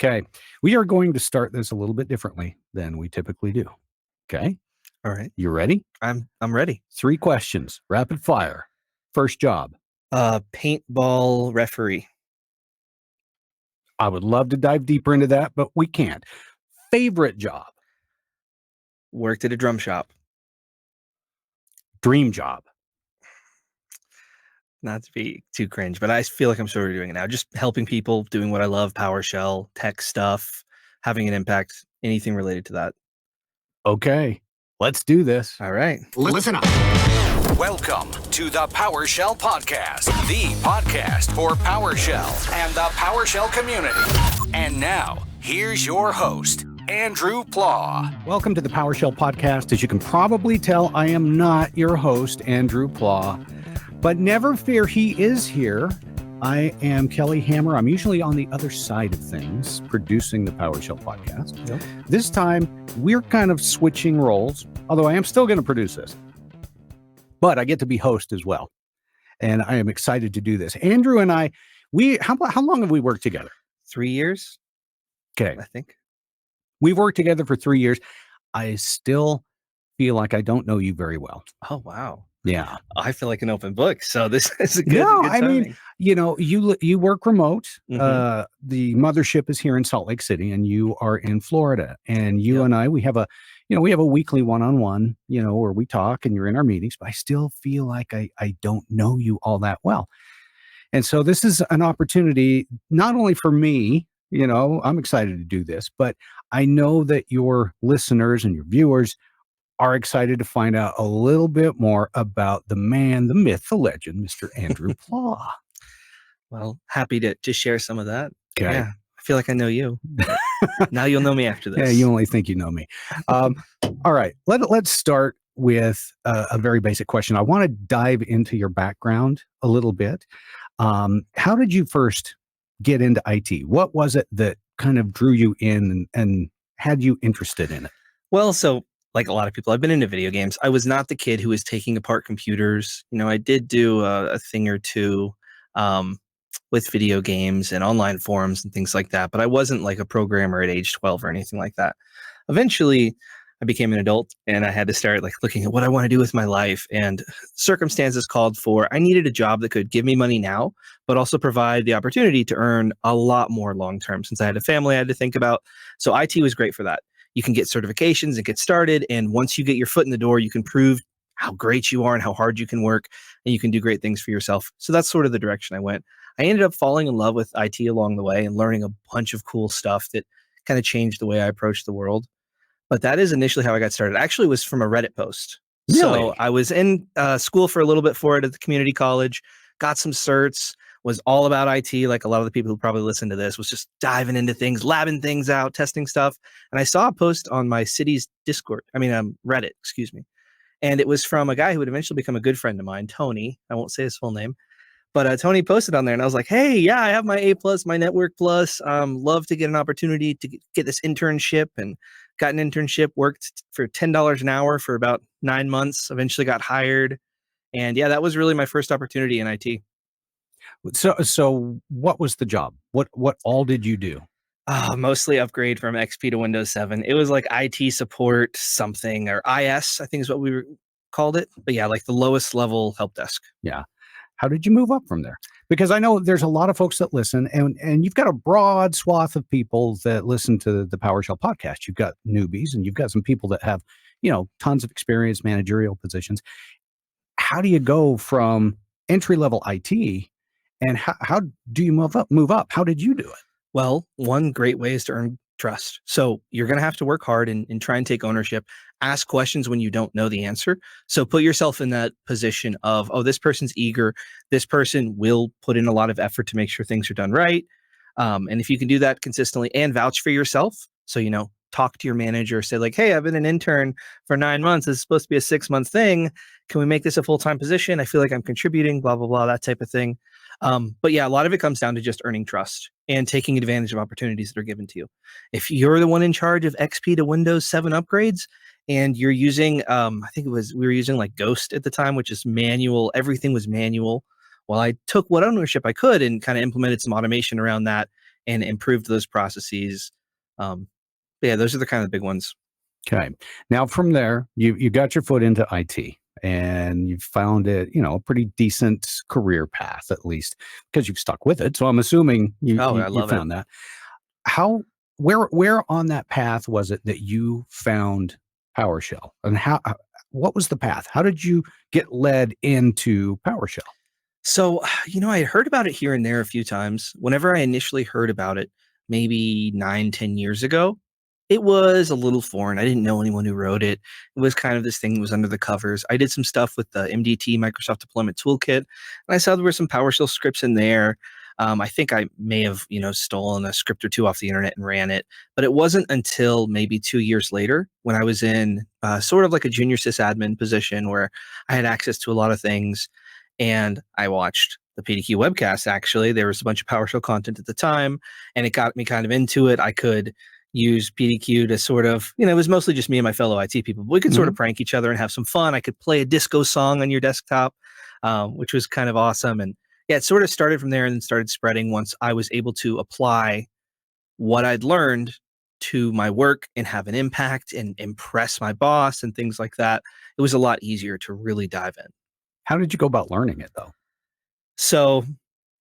Okay. We are going to start this a little bit differently than we typically do. Okay. All right. You ready? I'm ready. 3 questions, rapid fire. First job. Paintball referee. I would love to dive deeper into that, but we can't. Favorite job. Worked at a drum shop. Dream job. Not to be too cringe, but I feel like I'm sort of doing it now. Just helping people, doing what I love, PowerShell, tech stuff, having an impact, anything related to that. Okay. Let's do this. All right. Listen up. Welcome to the PowerShell Podcast, the podcast for PowerShell and the PowerShell community. And now, here's your host, Andrew Pla. Welcome to the PowerShell Podcast. As you can probably tell, I am not your host, Andrew Pla, but never fear, he is here. I am Kelly Hammer. I'm usually on the other side of things, producing the PowerShell Podcast. Yep. This time, we're kind of switching roles, although I am still going to produce this. But I get to be host as well. And I am excited to do this. Andrew and I, how long have we worked together? 3 years. Okay. I think. We've worked together for 3 years. I still feel like I don't know you very well. Oh, wow. Yeah. I feel like an open book. So this is a good, No, good I timing. mean, you work remote. Mhm. The mothership is here in Salt Lake City and you are in Florida. And you Yep. and I, we have a weekly one-on-one, where we talk and you're in our meetings, but I still feel like I don't know you all that well. And so this is an opportunity, not only for me, I'm excited to do this, but I know that your listeners and your viewers are excited to find out a little bit more about the man, the myth, the legend, Mr. Andrew Pla. Well, happy to share some of that. Okay. Yeah. I feel like I know you. Now you'll know me after this. Yeah, you only think you know me. All right, let's start with a very basic question. I want to dive into your background a little bit. How did you first get into IT? What was it that kind of drew you in and had you interested in it? Well, so like a lot of people, I've been into video games. I was not the kid who was taking apart computers. I did do a thing or two with video games and online forums and things like that, but I wasn't like a programmer at age 12 or anything like that. Eventually, I became an adult and I had to start like looking at what I want to do with my life, and circumstances called for, I needed a job that could give me money now, but also provide the opportunity to earn a lot more long-term, since I had a family I had to think about. So IT was great for that. You can get certifications and get started. And once you get your foot in the door, you can prove how great you are and how hard you can work, and you can do great things for yourself. So that's sort of the direction I went. I ended up falling in love with IT along the way and learning a bunch of cool stuff that kind of changed the way I approached the world. But that is initially how I got started. Actually, it was from a Reddit post. Really? So I was in school for a little bit for it at the community college, got some certs, was all about IT. Like a lot of the people who probably listen to this was just diving into things, labbing things out, testing stuff. And I saw a post on my city's Reddit, excuse me. And it was from a guy who would eventually become a good friend of mine, Tony. I won't say his full name. But Tony posted on there and I was like, hey, yeah, I have my A+, my Network Plus. Love to get an opportunity to get this internship, and got an internship, worked for $10 an hour for about 9 months, eventually got hired. And yeah, that was really my first opportunity in IT. So what was the job? What all did you do? Mostly upgrade from XP to Windows 7. It was like IT support something, or IS, I think is what we called it. But yeah, like the lowest level help desk. Yeah. How did you move up from there? Because I know there's a lot of folks that listen, and you've got a broad swath of people that listen to the PowerShell podcast. You've got newbies and you've got some people that have, tons of experience, managerial positions. How do you go from entry-level IT, and how do you move up? How did you do it? Well, one great way is to earn trust. So you're going to have to work hard and try and take ownership, ask questions when you don't know the answer. So put yourself in that position of, oh, this person's eager. This person will put in a lot of effort to make sure things are done right. And if you can do that consistently and vouch for yourself, so, talk to your manager, say like, hey, I've been an intern for 9 months. This is supposed to be a 6-month thing. Can we make this a full-time position? I feel like I'm contributing, blah, blah, blah, that type of thing. But yeah, a lot of it comes down to just earning trust and taking advantage of opportunities that are given to you. If you're the one in charge of XP to Windows 7 upgrades and you're using, we were using like Ghost at the time, which is manual. Everything was manual. Well, I took what ownership I could and kind of implemented some automation around that and improved those processes. Yeah, those are the kind of big ones. Okay. Now from there, you got your foot into IT and you found it, a pretty decent career path, at least because you've stuck with it. So I'm assuming I you love it. found that. How where on that path was it that you found PowerShell, and what was the path? How did you get led into PowerShell? So, I had heard about it here and there a few times. Whenever I initially heard about it, maybe 9, 10 years ago, it was a little foreign. I didn't know anyone who wrote it. It was kind of this thing that was under the covers. I did some stuff with the MDT, Microsoft Deployment Toolkit, and I saw there were some PowerShell scripts in there. I think I may have, stolen a script or two off the internet and ran it. But it wasn't until maybe 2 years later when I was in sort of like a junior sysadmin position where I had access to a lot of things. And I watched the PDQ webcast, actually. There was a bunch of PowerShell content at the time, and it got me kind of into it. I could use PDQ to sort of, it was mostly just me and my fellow IT people, but we could sort of prank each other and have some fun. I could play a disco song on your desktop, which was kind of awesome. And yeah, it sort of started from there and then started spreading once I was able to apply what I'd learned to my work and have an impact and impress my boss and things like that. It was a lot easier to really dive in. How did you go about learning it, though? So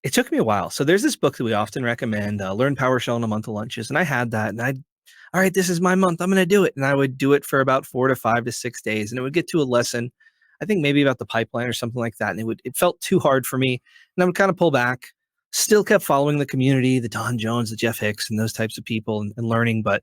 it took me a while. So there's this book that we often recommend, Learn PowerShell in a Month of Lunches. And I had that and all right, this is my month. I'm going to do it. And I would do it for about 4 to 5 to 6 days. And it would get to a lesson, I think maybe about the pipeline or something like that. And it felt too hard for me. And I would kind of pull back, still kept following the community, the Don Jones, the Jeff Hicks, and those types of people and learning. But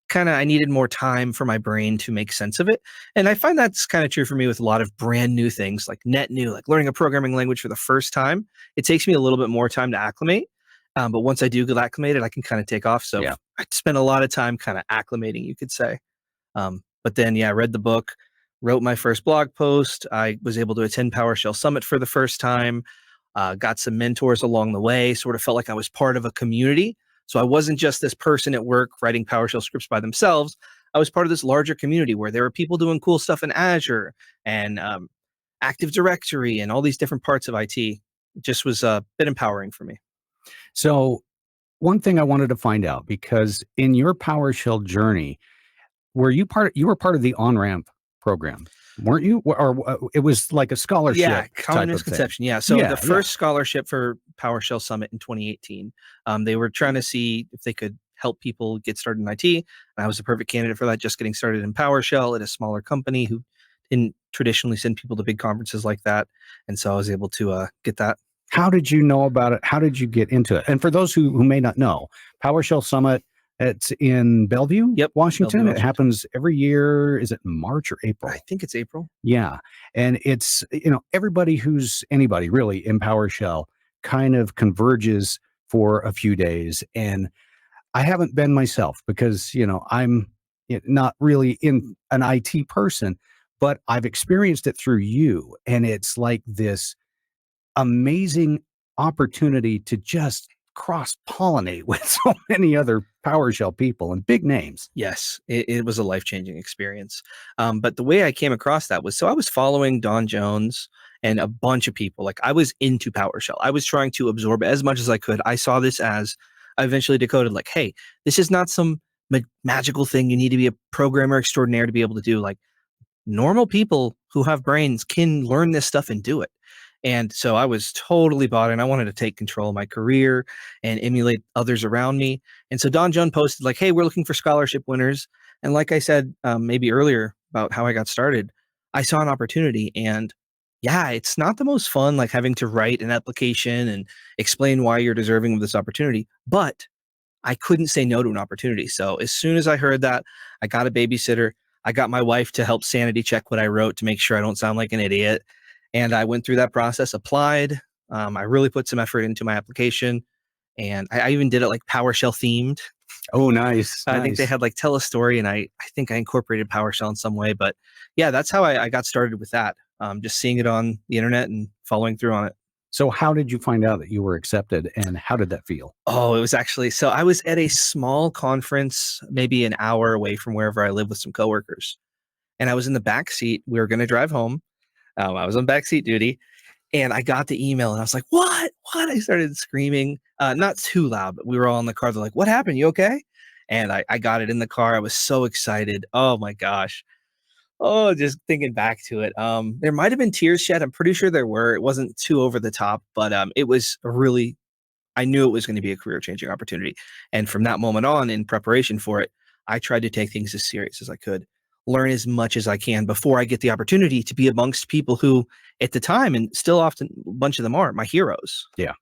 kind of I needed more time for my brain to make sense of it. And I find that's kind of true for me with a lot of brand new things, like net new, like learning a programming language for the first time. It takes me a little bit more time to acclimate. But once I do get acclimated, I can kind of take off. So Yeah. I spent a lot of time kind of acclimating, you could say. But then, I read the book, wrote my first blog post. I was able to attend PowerShell Summit for the first time, got some mentors along the way, sort of felt like I was part of a community. So I wasn't just this person at work writing PowerShell scripts by themselves. I was part of this larger community where there were people doing cool stuff in Azure and Active Directory and all these different parts of IT. It just was a bit empowering for me. So one thing I wanted to find out, because in your PowerShell journey, you were part of the on-ramp program, weren't you? Or it was like a scholarship. Yeah, common type of misconception. thing. Yeah. So the first scholarship for PowerShell Summit in 2018, they were trying to see if they could help people get started in IT. And I was the perfect candidate for that, just getting started in PowerShell at a smaller company who didn't traditionally send people to big conferences like that. And so I was able to get that. How did you know about it? How did you get into it? And for those who may not know, PowerShell Summit, it's in Bellevue, Washington. Bellevue, It happens every year. Is it March or April? I think it's April. Yeah. And it's, everybody who's anybody really in PowerShell kind of converges for a few days. And I haven't been myself because, I'm not really in an IT person, but I've experienced it through you. And it's like this amazing opportunity to just cross-pollinate with so many other PowerShell people and big names. Yes, it was a life-changing experience. But the way I came across that was, so I was following Don Jones and a bunch of people. Like, I was into PowerShell. I was trying to absorb as much as I could. I saw this as, I eventually decoded, like, hey, this is not some magical thing you need to be a programmer extraordinaire to be able to do. Like, normal people who have brains can learn this stuff and do it. And so I was totally bought in. I wanted to take control of my career and emulate others around me. And so Don Jones posted like, hey, we're looking for scholarship winners. And like I said, maybe earlier about how I got started, I saw an opportunity. And yeah, it's not the most fun, like having to write an application and explain why you're deserving of this opportunity. But I couldn't say no to an opportunity. So as soon as I heard that, I got a babysitter. I got my wife to help sanity check what I wrote to make sure I don't sound like an idiot. And I went through that process, applied. I really put some effort into my application. And I even did it like PowerShell themed. Oh, nice. I think they had like tell a story, and I think I incorporated PowerShell in some way. But yeah, that's how I got started with that. Just seeing it on the internet and following through on it. So how did you find out that you were accepted, and how did that feel? Oh, it was actually, so I was at a small conference, maybe an hour away from wherever I live with some coworkers. And I was in the back seat. We were going to drive home. I was on backseat duty, And I got the email and I was like, what? I started screaming, not too loud, but we were all in the car. They're like, what happened? You okay? And I got it in the car. I was so excited. Oh my gosh. Oh, just thinking back to it. There might have been tears shed. I'm pretty sure there were. It wasn't too over the top, but it was I knew it was going to be a career changing opportunity. And from that moment on, in preparation for it, I tried to take things as serious as I could, learn as much as I can before I get the opportunity to be amongst people who, at the time, and still often a bunch of them are, my heroes. Yeah.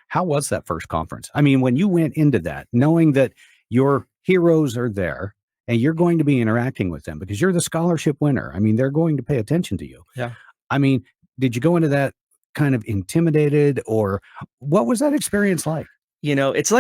How was that first conference? I mean, when you went into that, knowing that your heroes are there and you're going to be interacting with them because you're the scholarship winner. I mean, they're going to pay attention to you. Yeah. I mean, did you go into that kind of intimidated, or what was that experience like? It's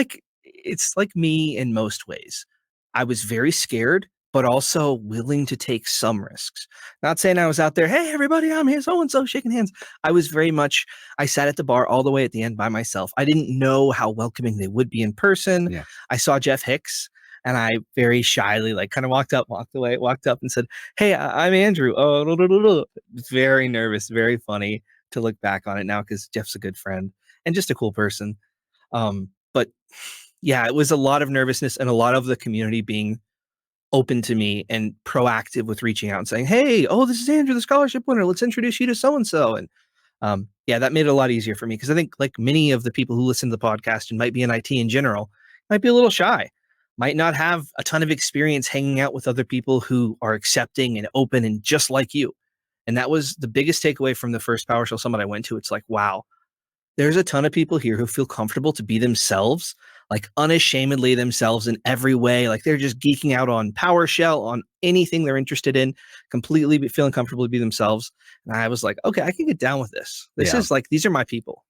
like me in most ways. I was very scared, but also willing to take some risks. Not saying I was out there, hey, everybody, I'm here, so and so, shaking hands. I was very much, I sat at the bar all the way at the end by myself. I didn't know how welcoming they would be in person. Yeah. I saw Jeff Hicks and I very shyly, like, kind of walked up and said, hey, I'm Andrew. Oh, very nervous, very funny to look back on it now because Jeff's a good friend and just a cool person. But yeah, it was a lot of nervousness and a lot of the community being open to me and proactive with reaching out and saying, hey, oh, this is Andrew, the scholarship winner. Let's introduce you to so-and-so. And yeah, that made it a lot easier for me because I think like many of the people who listen to the podcast and might be in IT in general, might be a little shy, might not have a ton of experience hanging out with other people who are accepting and open and just like you. And that was the biggest takeaway from the first PowerShell Summit I went to. It's like, wow, there's a ton of people here who feel comfortable to be themselves, like unashamedly themselves in every way. Like they're just geeking out on PowerShell, on anything they're interested in, completely feeling comfortable to be themselves. And I was like, okay, I can get down with this. This is like, these are my people.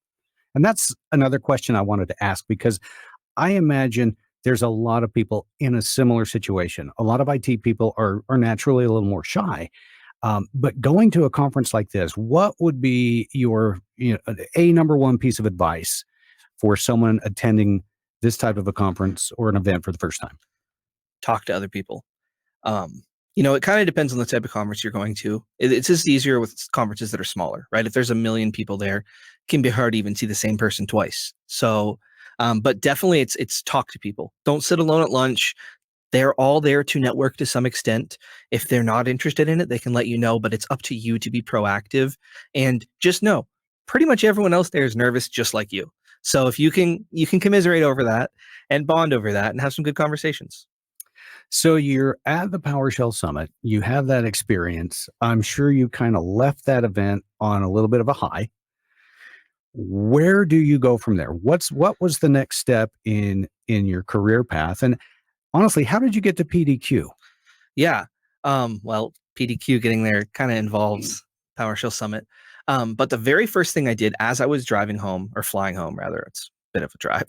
And that's another question I wanted to ask, because I imagine there's a lot of people in a similar situation. A lot of IT people are naturally a little more shy. But going to a conference like this, what would be your number one piece of advice for someone attending this type of a conference or an event for the first time? Talk to other people. It kind of depends on the type of conference you're going to. It's just easier with conferences that are smaller, right? If there's 1 million people there, it can be hard to even see the same person twice. So, but definitely it's talk to people. Don't sit alone at lunch. They're all there to network to some extent. If they're not interested in it, they can let you know, but it's up to you to be proactive. And just know, pretty much everyone else there is nervous just like you. So if you can commiserate over that and bond over that and have some good conversations. So you're at the PowerShell Summit. You have that experience. I'm sure you kind of left that event on a little bit of a high. Where do you go from there? What was the next step in your career path? And honestly, how did you get to PDQ? Yeah. Well, PDQ getting there kind of involves PowerShell Summit. But the very first thing I did as I was driving home, or flying home rather, it's a bit of a drive.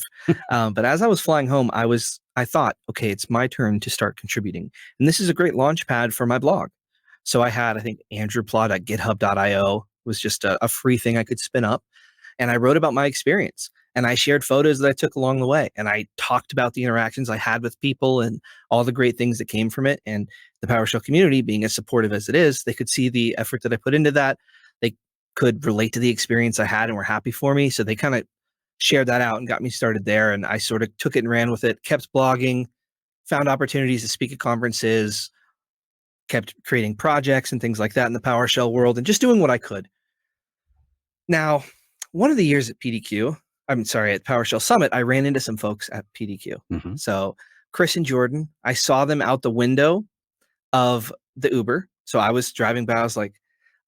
But as I was flying home, I thought, okay, it's my turn to start contributing. And this is a great launch pad for my blog. So I had, I think, andrewpla.github.io was just a free thing I could spin up. And I wrote about my experience. And I shared photos that I took along the way. And I talked about the interactions I had with people and all the great things that came from it. And the PowerShell community, being as supportive as it is, they could see the effort that I put into that. They could relate to the experience I had and were happy for me. So they kind of shared that out and got me started there. And I sort of took it and ran with it, kept blogging, found opportunities to speak at conferences, kept creating projects and things like that in the PowerShell world, and just doing what I could. Now, one of the years at at PowerShell Summit, I ran into some folks at PDQ. Mm-hmm. So Chris and Jordan, I saw them out the window of the Uber. So I was driving by,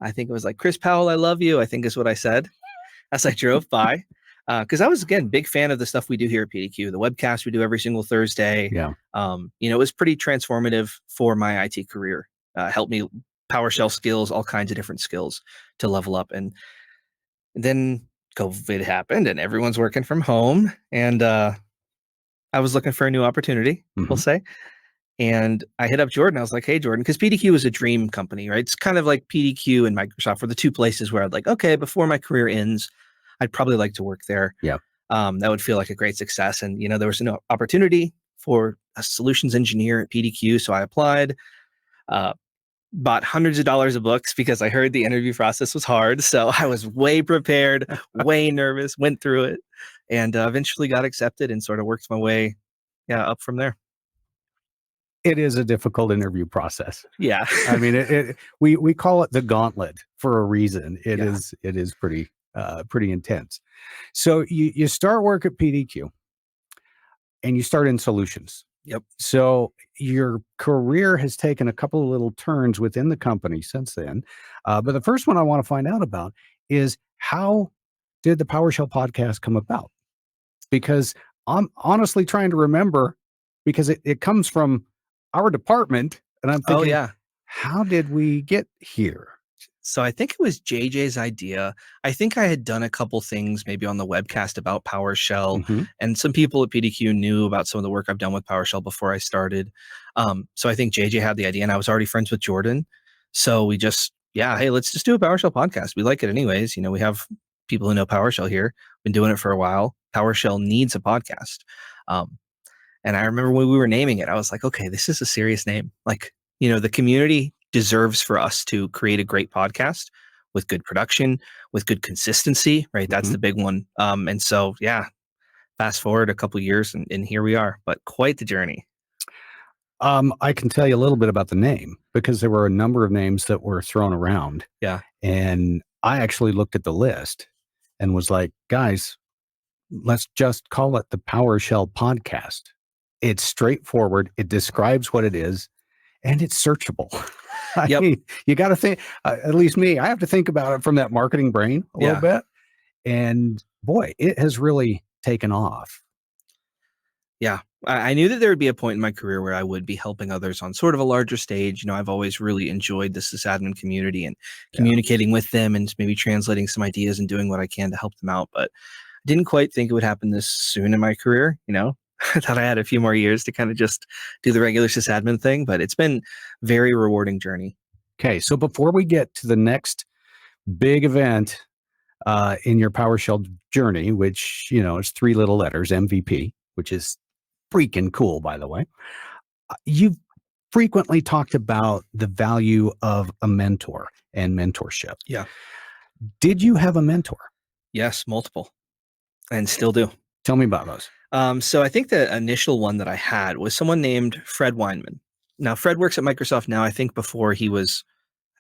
I think it was like, Chris Powell, I love you, I think is what I said as I drove by. Because I was, again, big fan of the stuff we do here at PDQ, the webcast we do every single Thursday. Yeah. It was pretty transformative for my IT career. Helped me PowerShell skills, all kinds of different skills to level up. And then COVID happened and everyone's working from home. And I was looking for a new opportunity, we'll say. And I hit up Jordan. I was like, hey, Jordan, because PDQ is a dream company, right? It's kind of like PDQ and Microsoft were the two places where I'd like, okay, before my career ends, I'd probably like to work there. Yeah. That would feel like a great success. And, there was an opportunity for a solutions engineer at PDQ. So I applied. bought hundreds of dollars of books because I heard the interview process was hard. So I was way prepared, way nervous, went through it, and eventually got accepted and sort of worked my way up from there. It is a difficult interview process. Yeah. I mean, we call it the gauntlet for a reason. It is pretty intense. So you start work at PDQ and you start in solutions. Yep. So your career has taken a couple of little turns within the company since then. But the first one I want to find out about is, how did the PowerShell podcast come about? Because I'm honestly trying to remember, because it comes from our department, and I'm thinking, how did we get here? So I think it was JJ's idea. I think I had done a couple things maybe on the webcast about PowerShell, and some people at PDQ knew about some of the work I've done with PowerShell before I started. So I think JJ had the idea, and I was already friends with Jordan. So we just, hey, let's just do a PowerShell podcast. We like it anyways. We have people who know PowerShell here, been doing it for a while. PowerShell needs a podcast. And I remember when we were naming it, I was like, okay, this is a serious name. Like, the community deserves for us to create a great podcast with good production, with good consistency, right? That's the big one. And so, fast forward a couple of years and here we are, but quite the journey. I can tell you a little bit about the name, because there were a number of names that were thrown around. Yeah. And I actually looked at the list and was like, guys, let's just call it the PowerShell Podcast. It's straightforward. It describes what it is, and it's searchable. I mean, you got to think, at least me, I have to think about it from that marketing brain a little bit. And boy, it has really taken off. Yeah. I knew that there would be a point in my career where I would be helping others on sort of a larger stage. I've always really enjoyed the sysadmin community and communicating with them and maybe translating some ideas and doing what I can to help them out. But I didn't quite think it would happen this soon in my career. I thought I had a few more years to kind of just do the regular sysadmin thing, but it's been a very rewarding journey. Okay. So before we get to the next big event in your PowerShell journey, which, is 3 little letters, MVP, which is freaking cool, by the way. You've frequently talked about the value of a mentor and mentorship. Yeah. Did you have a mentor? Yes, multiple, and still do. Tell me about those. So I think the initial one that I had was someone named Fred Weinman. Now, Fred works at Microsoft now. I think before he was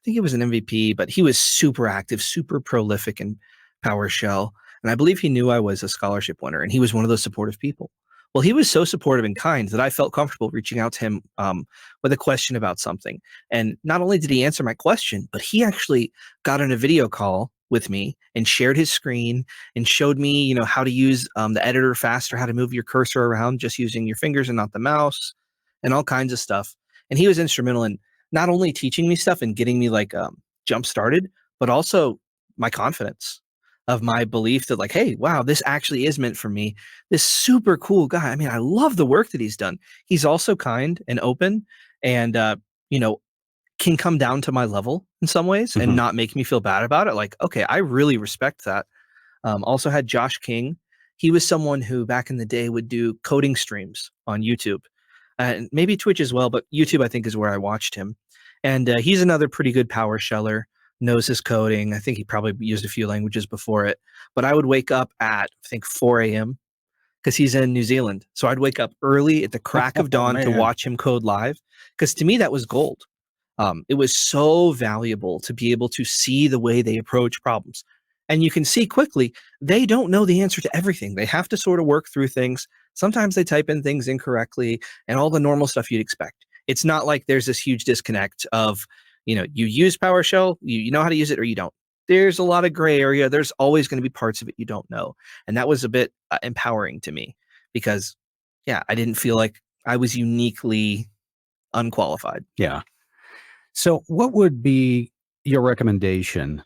an MVP, but he was super active, super prolific in PowerShell. And I believe he knew I was a scholarship winner, and he was one of those supportive people. Well, he was so supportive and kind that I felt comfortable reaching out to him with a question about something. And not only did he answer my question, but he actually got on a video call with me and shared his screen and showed me, how to use the editor faster, how to move your cursor around just using your fingers and not the mouse, and all kinds of stuff. And he was instrumental in not only teaching me stuff and getting me jump started, but also my confidence of my belief that hey, wow, this actually is meant for me. This super cool guy. I mean, I love the work that he's done. He's also kind and open and, can come down to my level in some ways and not make me feel bad about it. Okay, I really respect that. Also had Josh King. He was someone who back in the day would do coding streams on YouTube and maybe Twitch as well, but YouTube I think is where I watched him. And he's another pretty good PowerSheller, knows his coding. I think he probably used a few languages before it, but I would wake up at, I think 4 a.m. because he's in New Zealand. So I'd wake up early at the crack of dawn to watch him code live. Because to me, that was gold. It was so valuable to be able to see the way they approach problems. And you can see quickly, they don't know the answer to everything. They have to sort of work through things. Sometimes they type in things incorrectly and all the normal stuff you'd expect. It's not like there's this huge disconnect of, you use PowerShell, you know how to use it or you don't. There's a lot of gray area. There's always going to be parts of it you don't know. And that was a bit empowering to me because, I didn't feel like I was uniquely unqualified. Yeah. So what would be your recommendation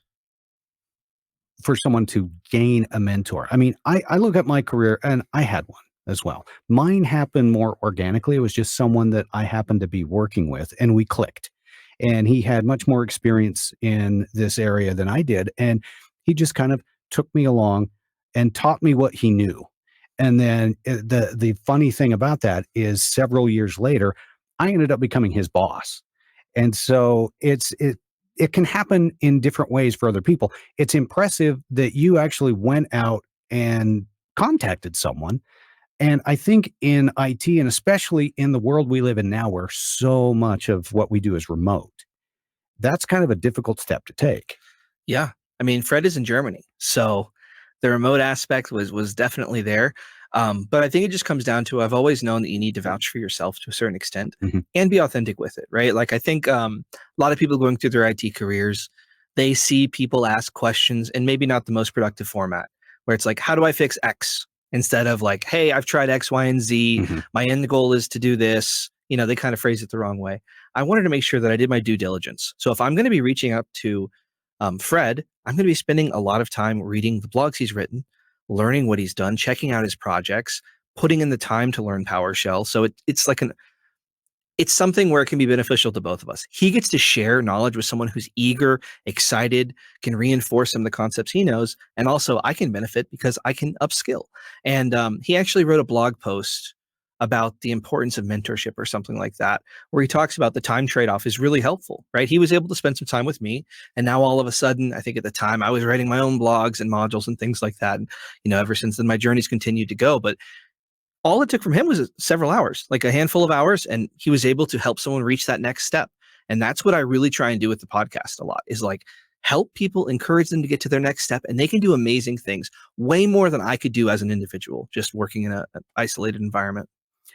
for someone to gain a mentor? I mean, I look at my career and I had one as well. Mine happened more organically. It was just someone that I happened to be working with and we clicked. And he had much more experience in this area than I did. And he just kind of took me along and taught me what he knew. And then the funny thing about that is several years later, I ended up becoming his boss. And so it can happen in different ways for other people. It's impressive that you actually went out and contacted someone. And I think in IT, and especially in the world we live in now, where so much of what we do is remote, that's kind of a difficult step to take. Yeah. I mean, Fred is in Germany, so the remote aspect was definitely there. But I think it just comes down to, I've always known that you need to vouch for yourself to a certain extent and be authentic with it, right? Like I think a lot of people going through their IT careers, they see people ask questions in maybe not the most productive format, where it's like, how do I fix X? Instead of like, hey, I've tried X, Y, and Z. My end goal is to do this. They kind of phrase it the wrong way. I wanted to make sure that I did my due diligence. So if I'm going to be reaching out to Fred, I'm going to be spending a lot of time reading the blogs he's written, learning what he's done, checking out his projects, putting in the time to learn PowerShell. So it's something where it can be beneficial to both of us. He gets to share knowledge with someone who's eager, excited, can reinforce some of the concepts he knows. And also I can benefit because I can upskill. And he actually wrote a blog post about the importance of mentorship or something like that, where he talks about the time trade-off is really helpful, right? He was able to spend some time with me. And now all of a sudden, I think at the time I was writing my own blogs and modules and things like that. And, ever since then, my journey's continued to go. But all it took from him was several hours, like a handful of hours, and he was able to help someone reach that next step. And that's what I really try and do with the podcast a lot, is like help people, encourage them to get to their next step, and they can do amazing things, way more than I could do as an individual, just working in an isolated environment.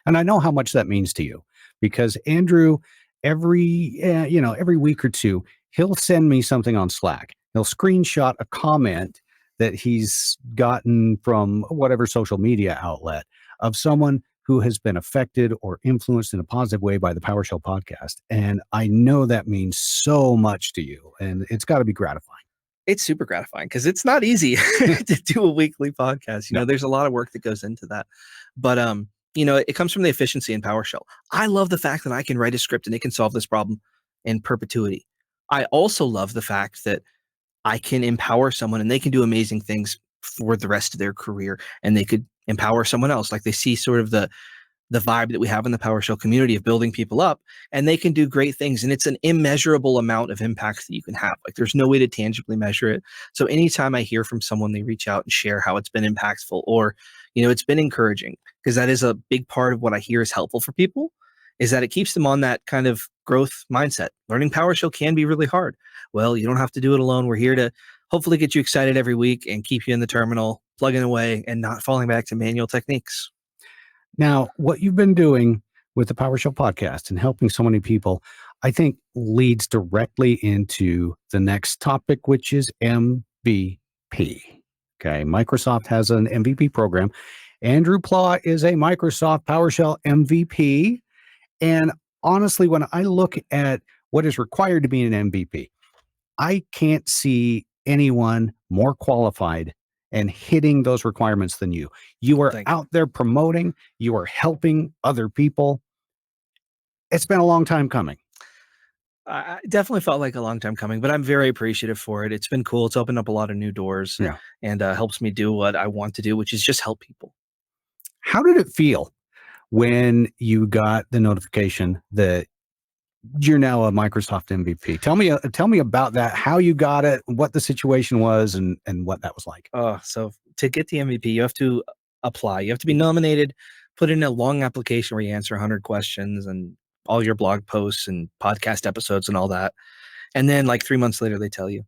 And I know how much that means to you, because Andrew, every week or two, he'll send me something on Slack. He'll screenshot a comment that he's gotten from whatever social media outlet of someone who has been affected or influenced in a positive way by the PowerShell podcast. And I know that means so much to you, and it's got to be gratifying. It's super gratifying because it's not easy to do a weekly podcast. There's a lot of work that goes into that. But it comes from the efficiency in PowerShell. I love the fact that I can write a script and it can solve this problem in perpetuity. I also love the fact that I can empower someone and they can do amazing things for the rest of their career, and they could empower someone else. Like they see sort of the vibe that we have in the PowerShell community of building people up, and they can do great things. And it's an immeasurable amount of impact that you can have. Like there's no way to tangibly measure it. So anytime I hear from someone, they reach out and share how it's been impactful, or, it's been encouraging, because that is a big part of what I hear is helpful for people, is that it keeps them on that kind of growth mindset. Learning PowerShell can be really hard. Well, you don't have to do it alone. We're here to hopefully get you excited every week and keep you in the terminal, plugging away and not falling back to manual techniques. Now, what you've been doing with the PowerShell podcast and helping so many people, I think leads directly into the next topic, which is MVP. Okay. Microsoft has an MVP program. Andrew Pla is a Microsoft PowerShell MVP. And honestly, when I look at what is required to be an MVP, I can't see anyone more qualified and hitting those requirements than you. You are out there promoting, you are helping other people. It's been a long time coming. I definitely felt like a long time coming, but I'm very appreciative for it. It's been cool. It's opened up a lot of new doors and helps me do what I want to do, which is just help people. How did it feel when you got the notification that you're now a Microsoft MVP? Tell me about that, how you got it, what the situation was, and what that was like. So to get the MVP, you have to apply. You have to be nominated, put in a long application where you answer 100 questions and all your blog posts and podcast episodes and all that. And then like 3 months later, they tell you.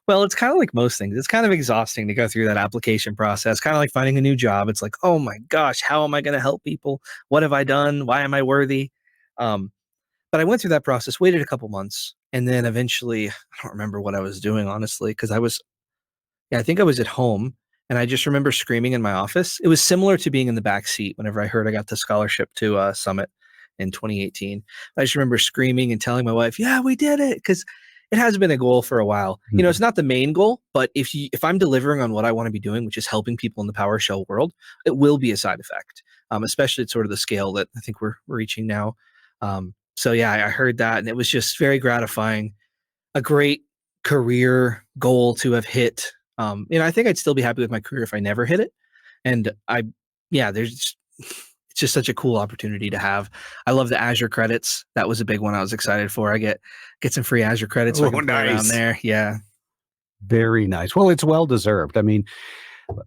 Well, it's kind of like most things. It's kind of exhausting to go through that application process, kind of like finding a new job. It's like, oh my gosh, how am I going to help people? What have I done? Why am I worthy? But I went through that process, waited a couple months, and then eventually, I don't remember what I was doing, honestly, because I think I was at home, and I just remember screaming in my office. It was similar to being in the back seat whenever I heard I got the scholarship to Summit in 2018. I just remember screaming and telling my wife, yeah, we did it, because it has been a goal for a while. It's not the main goal, but if I'm delivering on what I want to be doing, which is helping people in the PowerShell world, it will be a side effect, especially at sort of the scale that I think we're reaching now. So yeah, I heard that, and it was just very gratifying, a great career goal to have hit. I think I'd still be happy with my career if I never hit it. And it's just such a cool opportunity to have. I love the Azure credits. That was a big one I was excited for. I get some free Azure credits. So I can play around there. Yeah. Very nice. Well, it's well deserved. I mean,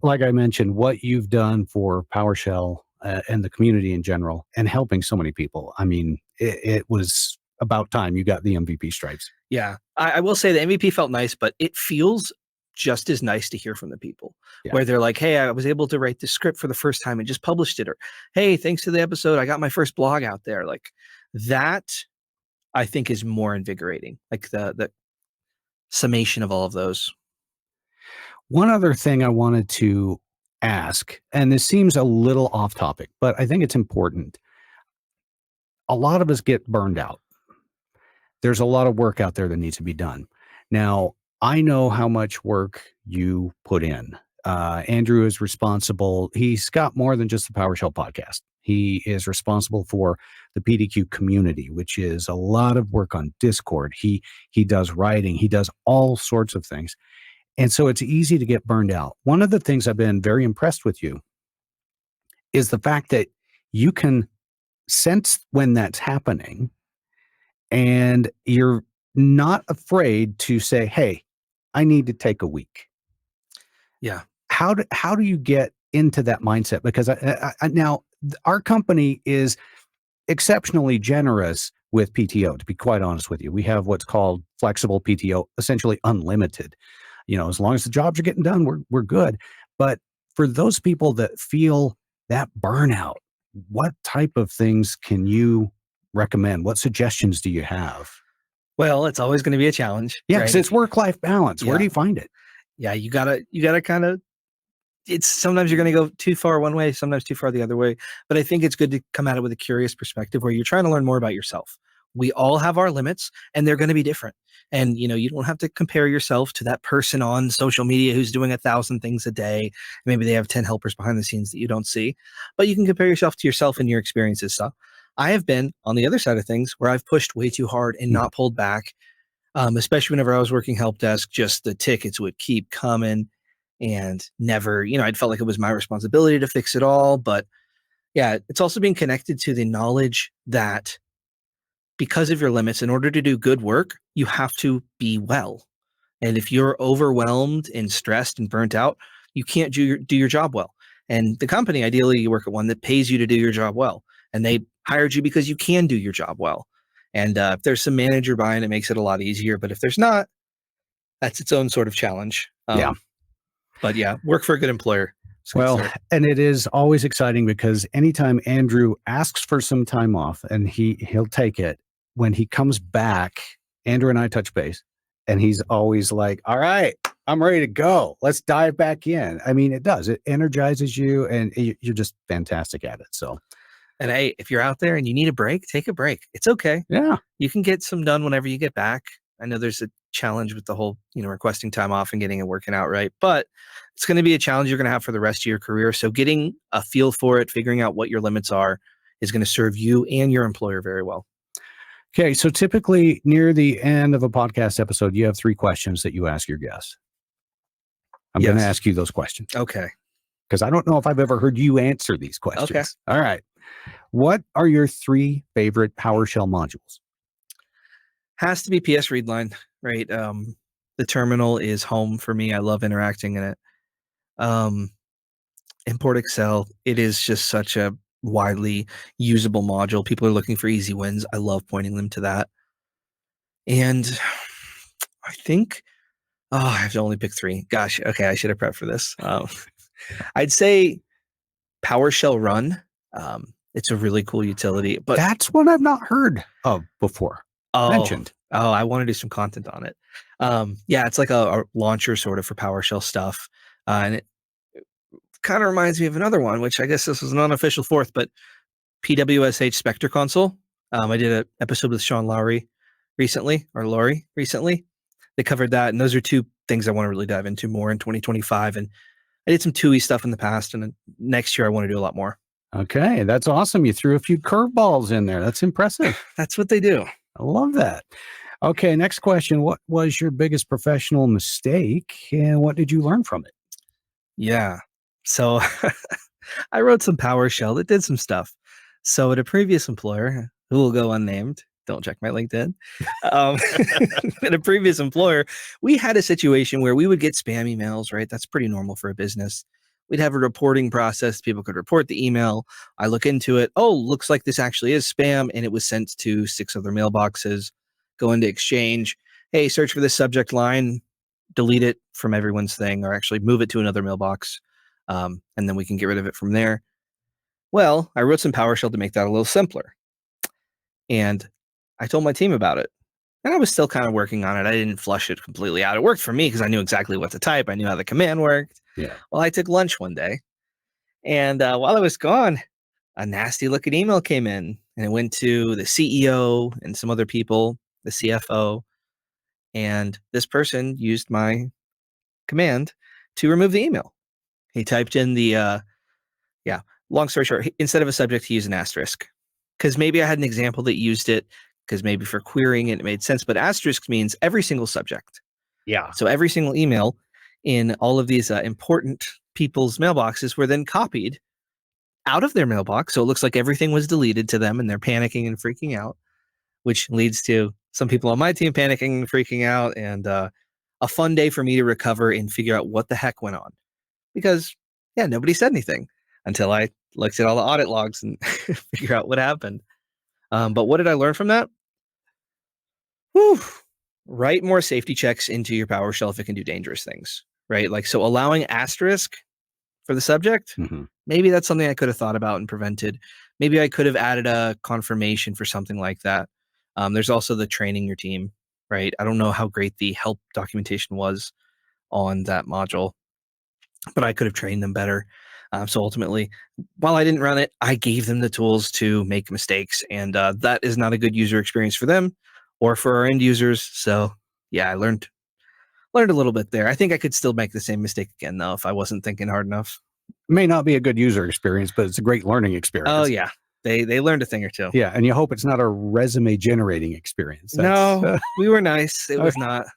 like I mentioned, what you've done for PowerShell and the community in general, and helping so many people. I mean, it was about time you got the MVP stripes. Yeah. I will say the MVP felt nice, but it feels just as nice to hear from the people where they're like, hey, I was able to write this script for the first time and just published it. Or, hey, thanks to the episode, I got my first blog out there. Like that, I think is more invigorating. Like the summation of all of those. One other thing I wanted to ask, and this seems a little off topic, but I think it's important. A lot of us get burned out. There's a lot of work out there that needs to be done. Now, I know how much work you put in. Andrew is responsible. He's got more than just the PowerShell podcast. He is responsible for the PDQ community, which is a lot of work on Discord. He does writing. He does all sorts of things. And so it's easy to get burned out. One of the things I've been very impressed with you is the fact that you can sense when that's happening, and you're not afraid to say, hey, I need to take a week. Yeah. How do you get into that mindset? Because now our company is exceptionally generous with PTO, to be quite honest with you. We have what's called flexible PTO, essentially unlimited. As long as the jobs are getting done, we're good. But for those people that feel that burnout, what type of things can you recommend? What suggestions do you have? Well, it's always going to be a challenge. Yeah, because it's work-life balance. Where do you find it? Yeah, you gotta kind of, it's sometimes you're going to go too far one way, sometimes too far the other way. But I think it's good to come at it with a curious perspective where you're trying to learn more about yourself. We all have our limits and they're going to be different. And, you don't have to compare yourself to that person on social media who's doing 1,000 things a day. Maybe they have 10 helpers behind the scenes that you don't see, but you can compare yourself to yourself and your experiences. So I have been on the other side of things where I've pushed way too hard and not pulled back. Especially whenever I was working help desk, just the tickets would keep coming and never, I'd felt like it was my responsibility to fix it all. But yeah, it's also being connected to the knowledge that because of your limits, in order to do good work, you have to be well. And if you're overwhelmed and stressed and burnt out, you can't do your job well. And the company, ideally, you work at one that pays you to do your job well. And they hired you because you can do your job well. And if there's some manager buy-in, it makes it a lot easier. But if there's not, that's its own sort of challenge. But yeah, work for a good employer. Well, and it is always exciting because anytime Andrew asks for some time off and he'll take it, when he comes back, Andrew and I touch base and he's always like, all right, I'm ready to go. Let's dive back in. I mean, it does. It energizes you and you're just fantastic at it. So. And hey, if you're out there and you need a break, take a break. It's okay. Yeah. You can get some done whenever you get back. I know there's a challenge with the whole, requesting time off and getting it working out right, but it's going to be a challenge you're going to have for the rest of your career. So getting a feel for it, figuring out what your limits are is going to serve you and your employer very well. Okay. So typically near the end of a podcast episode, you have 3 questions that you ask your guests. I'm going to ask you those questions. Okay. Because I don't know if I've ever heard you answer these questions. Okay. All right. What are your 3 favorite PowerShell modules? Has to be PS Readline, right? The terminal is home for me. I love interacting in it. Import Excel. It is just such a widely usable module. People are looking for easy wins. I love pointing them to that. And I think, I have to only pick 3. Gosh, okay, I should have prepped for this. I'd say PowerShell Run. It's a really cool utility, but that's one I've not heard of before. Mentioned. I want to do some content on it. Yeah, it's like a launcher sort of for PowerShell stuff. And it kind of reminds me of another one, which I guess this was an unofficial 4th, but PWSH Spectre Console. I did an episode with Sean Laurie recently. They covered that. And those are 2 things I want to really dive into more in 2025. And I did some TUI stuff in the past, and next year I want to do a lot more. Okay, that's awesome. You threw a few curveballs in there. That's impressive. That's what they do. I love that. Okay, next question. What was your biggest professional mistake and what did you learn from it? Yeah. So I wrote some PowerShell that did some stuff. So at a previous employer, who will go unnamed, don't check my LinkedIn. At a previous employer, we had a situation where we would get spam emails, right? That's pretty normal for a business. We'd have a reporting process. People could report the email. I look into it. Oh, looks like this actually is spam. And it was sent to 6 other mailboxes. Go into Exchange. Hey, search for this subject line, delete it from everyone's thing, or actually move it to another mailbox. And then we can get rid of it from there. Well, I wrote some PowerShell to make that a little simpler. And I told my team about it. And I was still kind of working on it. I didn't flush it completely out. It worked for me because I knew exactly what to type. I knew how the command worked. Yeah. Well, I took lunch one day. And while I was gone, a nasty looking email came in. And it went to the CEO and some other people, the CFO. And this person used my command to remove the email. He typed in the, long story short, instead of a subject, he used an asterisk. Because maybe I had an example that used it, because maybe for querying it made sense. But asterisk means every single subject. Yeah. So every single email in all of these important people's mailboxes were then copied out of their mailbox. So it looks like everything was deleted to them and they're panicking and freaking out, which leads to some people on my team panicking and freaking out, and a fun day for me to recover and figure out what the heck went on. Because, nobody said anything until I looked at all the audit logs and figure out what happened. But what did I learn from that? Write more safety checks into your PowerShell if it can do dangerous things, right? Like, so allowing asterisk for the subject, maybe that's something I could have thought about and prevented. Maybe I could have added a confirmation for something like that. There's also the training your team, right? I don't know how great the help documentation was on that module, but I could have trained them better. So ultimately, while I didn't run it, I gave them the tools to make mistakes, and that is not a good user experience for them or for our end users. So I learned a little bit there. I think I could still make the same mistake again, though, if I wasn't thinking hard enough. May not be a good user experience, but it's a great learning experience. Oh, yeah. They learned a thing or two. Yeah, and you hope it's not a resume generating experience. No, we were nice. It was not.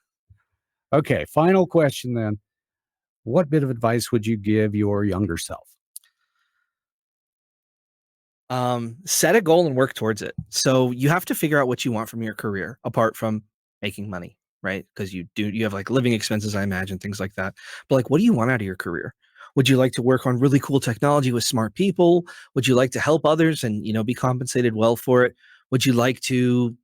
Okay, final question then. What bit of advice would you give your younger self? Set a goal and work towards it. So you have to figure out what you want from your career apart from making money, right? Because you have like living expenses, I imagine, things like that. But like, what do you want out of your career? Would you like to work on really cool technology with smart people? Would you like to help others and, be compensated well for it? Would you like to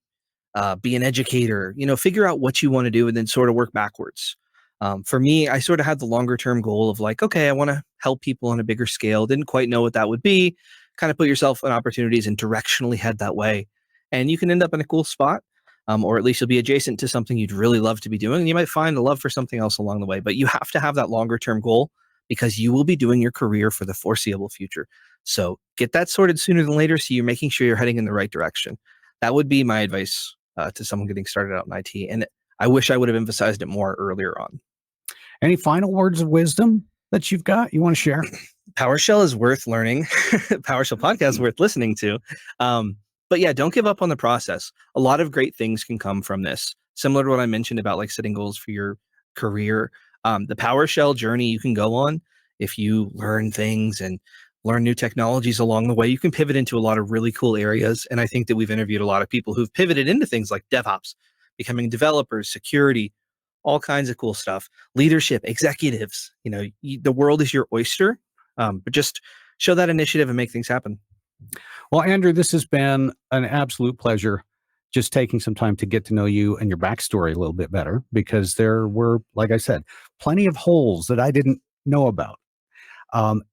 be an educator? Figure out what you want to do and then sort of work backwards. For me, I sort of had the longer term goal of like, okay, I want to help people on a bigger scale. Didn't quite know what that would be. Kind of put yourself in opportunities and directionally head that way. And you can end up in a cool spot, or at least you'll be adjacent to something you'd really love to be doing. And you might find a love for something else along the way, but you have to have that longer term goal because you will be doing your career for the foreseeable future. So get that sorted sooner than later so you're making sure you're heading in the right direction. That would be my advice to someone getting started out in IT. And I wish I would have emphasized it more earlier on. Any final words of wisdom that you've got you want to share? PowerShell is worth learning. PowerShell podcast is worth listening to. But don't give up on the process. A lot of great things can come from this. Similar to what I mentioned about like setting goals for your career. The PowerShell journey you can go on if you learn things and learn new technologies along the way. You can pivot into a lot of really cool areas. And I think that we've interviewed a lot of people who've pivoted into things like DevOps, becoming developers, security, all kinds of cool stuff, leadership, executives. The world is your oyster, but just show that initiative and make things happen. Well, Andrew, this has been an absolute pleasure just taking some time to get to know you and your backstory a little bit better, because there were, like I said, plenty of holes that I didn't know about.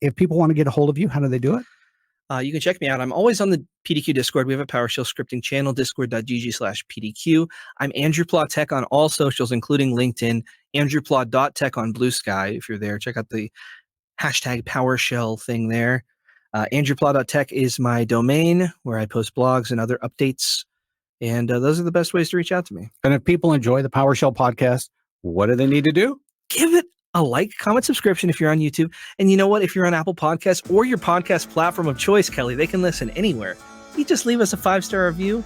If people want to get a hold of you, how do they do it? You can check me out. I'm always on the PDQ Discord. We have a PowerShell scripting channel, discord.gg/PDQ. I'm Andrew Pla Tech on all socials, including LinkedIn, andrewpla.tech on Blue Sky. If you're there, check out the hashtag PowerShell thing there. Andrewpla.tech is my domain where I post blogs and other updates. And those are the best ways to reach out to me. And if people enjoy the PowerShell podcast, what do they need to do? Give it a like, comment, subscription if you're on YouTube. And you know what? If you're on Apple Podcasts or your podcast platform of choice, Kelly, they can listen anywhere. You just leave us a 5-star review.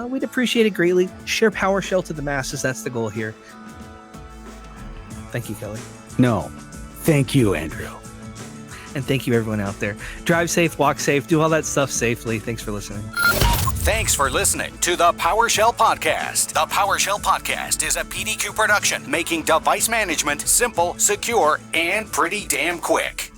We'd appreciate it greatly. Share PowerShell to the masses. That's the goal here. Thank you, Kelly. No. Thank you, Andrew. And thank you, everyone out there. Drive safe, walk safe, do all that stuff safely. Thanks for listening. Thanks for listening to the PowerShell Podcast. The PowerShell Podcast is a PDQ production, making device management simple, secure, and pretty damn quick.